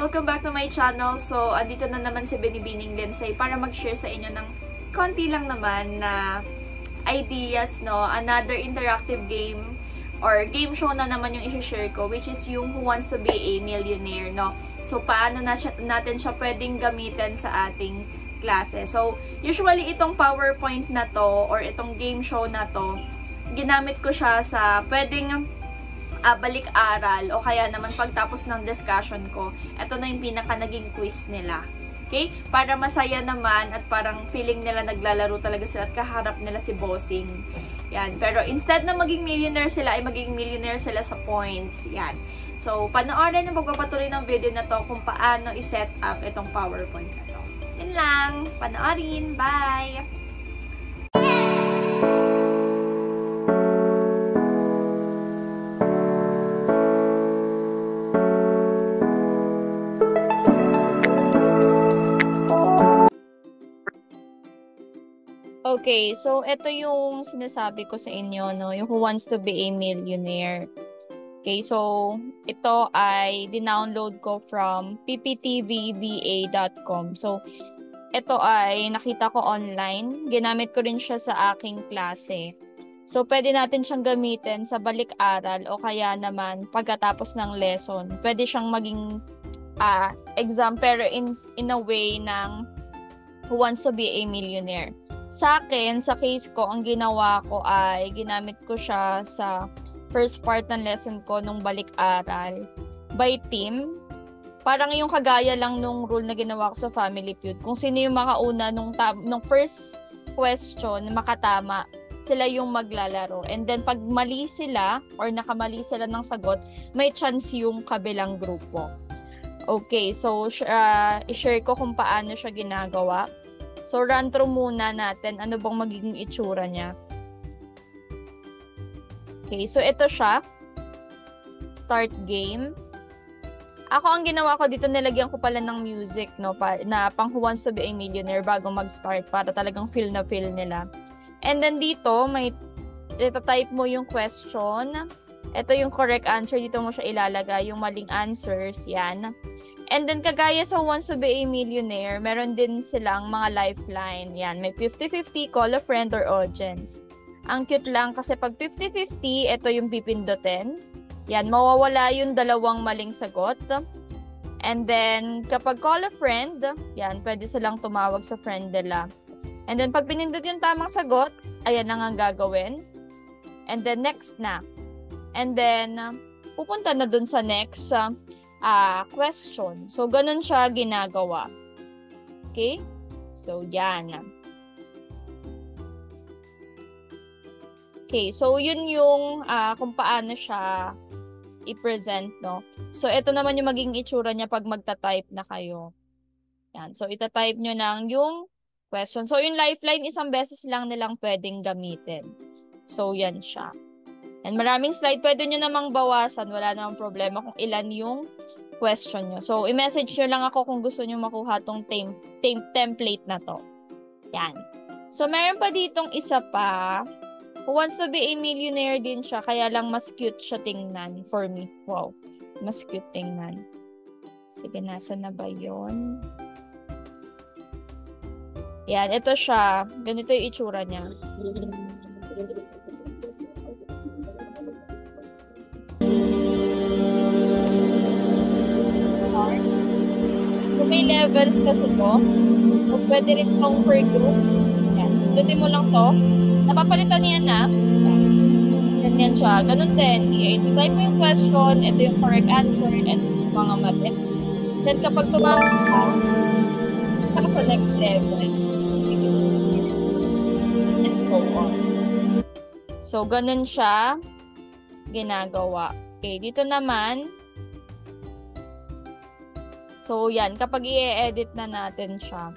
Welcome back to my channel. So, andito na naman si Binibining Lensay para mag-share sa inyo ng konti lang naman na ideas, no? Another interactive game or game show na naman yung i-share ko, which is yung Who Wants to Be a Millionaire, no? So, paano natin siya pwedeng gamitin sa ating klase. So, usually itong PowerPoint na to or itong game show na to, ginamit ko siya sa pwedeng balik-aral o kaya naman pagtapos ng discussion ko, ito na yung pinaka naging quiz nila. Okay? Para masaya naman at parang feeling nila naglalaro talaga sila at kaharap nila si Bossing. Yan. Pero instead na maging millionaire sila, ay maging millionaire sila sa points. Yan. So, panoorin ang pagpapatuloy ng video na to kung paano i-set up itong PowerPoint na to. Yan lang. Panoorin. Bye! Okay, so ito yung sinasabi ko sa inyo, no, yung Who Wants to Be a Millionaire. Okay, so ito ay dinownload ko from pptvba.com. So ito ay nakita ko online, ginamit ko rin siya sa aking klase. So pwede natin siyang gamitin sa balik-aral o kaya naman pagkatapos ng lesson. Pwede siyang maging exam pero in a way ng Who Wants to Be a Millionaire. Sa akin, sa case ko, ang ginawa ko ay ginamit ko siya sa first part ng lesson ko nung balik-aral by team. Parang yung kagaya lang nung rule na ginawa ko sa Family Feud. Kung sino yung makauna nung first question makatama, sila yung maglalaro. And then pag mali sila or nakamali sila ng sagot, may chance yung kabilang grupo. Okay, so i-share ko kung paano siya ginagawa. So, run through muna natin ano bang magiging itsura niya. Okay, so ito siya. Start game. Ako, ang ginawa ko dito, nilagyan ko pala ng music, no, na pang Who Wants to Be a Millionaire bago mag-start para talagang feel na feel nila. And then dito, ito-type mo yung question. Ito yung correct answer. Dito mo siya ilalagay. Yung maling answers, yan. And then, kagaya sa Who Wants to Be a Millionaire, meron din silang mga lifeline. Yan, may 50-50, call a friend or audience. Ang cute lang kasi pag 50-50, ito yung pipindutin. Yan, mawawala yung dalawang maling sagot. And then, kapag call a friend, yan, pwede silang tumawag sa friend nila. And then, pag pinindot yung tamang sagot, ayan lang ang gagawin. And then, next na. And then, pupunta na dun sa next question. So, ganun siya ginagawa. Okay? So, yan. Okay, so yun yung kung paano siya i-present, no? So, ito naman yung magiging itsura niya pag magta-type na kayo. Yan. So, ita-type nyo lang yung question. So, yung lifeline, isang beses lang nilang pwedeng gamitin. So, yan siya. And maraming slide, pwede nyo namang bawasan. Wala namang problema kung ilan yung question nyo. So, i-message nyo lang ako kung gusto nyo makuha tong template na to. Yan. So, meron pa ditong isa pa. Who Wants to Be a Millionaire din siya, kaya lang mas cute siya tingnan for me. Wow. Mas cute tingnan. Sige, nasa na ba yun? Yan, ito siya. Ganito yung itsura niya. So, may levels kasi to. So, pwede rin itong per group. Yan. Dutin mo lang to. Napapalitan niya na. Yan siya. Ganun din. I-type mo yung question. Ito yung correct answer. And yung mga mali. Then, kapag tumawag ka, saka sa next level. And so on. So, ganun siya ginagawa. Okay, dito naman. So, yan. Kapag i-edit na natin siya.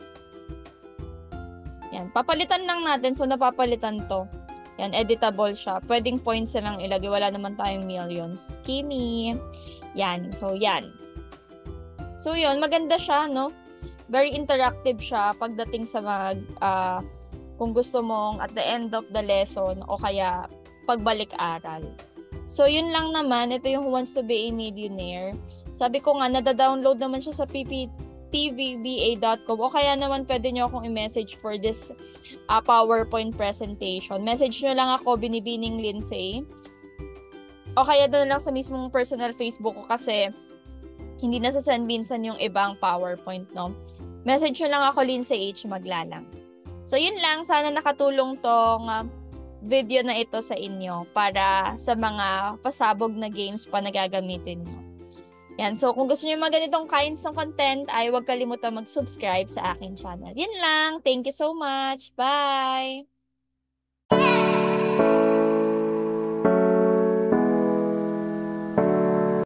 Yan. Papalitan lang natin. So, napapalitan to. Yan. Editable siya. Pwedeng points na lang ilagay. Wala naman tayong millions. Skinny. Yan. So, yan. So, yun. Maganda siya, no? Very interactive siya pagdating sa kung gusto mong at the end of the lesson o kaya pagbalik-aral. So, yun lang naman. Ito yung Who Wants to Be a Millionaire. Sabi ko nga, nada-download naman siya sa pptvba.com o kaya naman pwede nyo akong i-message for this PowerPoint presentation. Message nyo lang ako, Binibining Lindsay. O kaya doon lang sa mismong personal Facebook ko kasi hindi nasasend minsan yung ibang PowerPoint, no? Message nyo lang ako, Lindsay H. Maglalang. So, yun lang. Sana nakatulong tong video na ito sa inyo para sa mga pasabog na games pa na gagamitin nyo. Yan. So, kung gusto nyo mga ganitong kinds ng content, ay huwag kalimutan mag-subscribe sa aking channel. Yun lang. Thank you so much. Bye!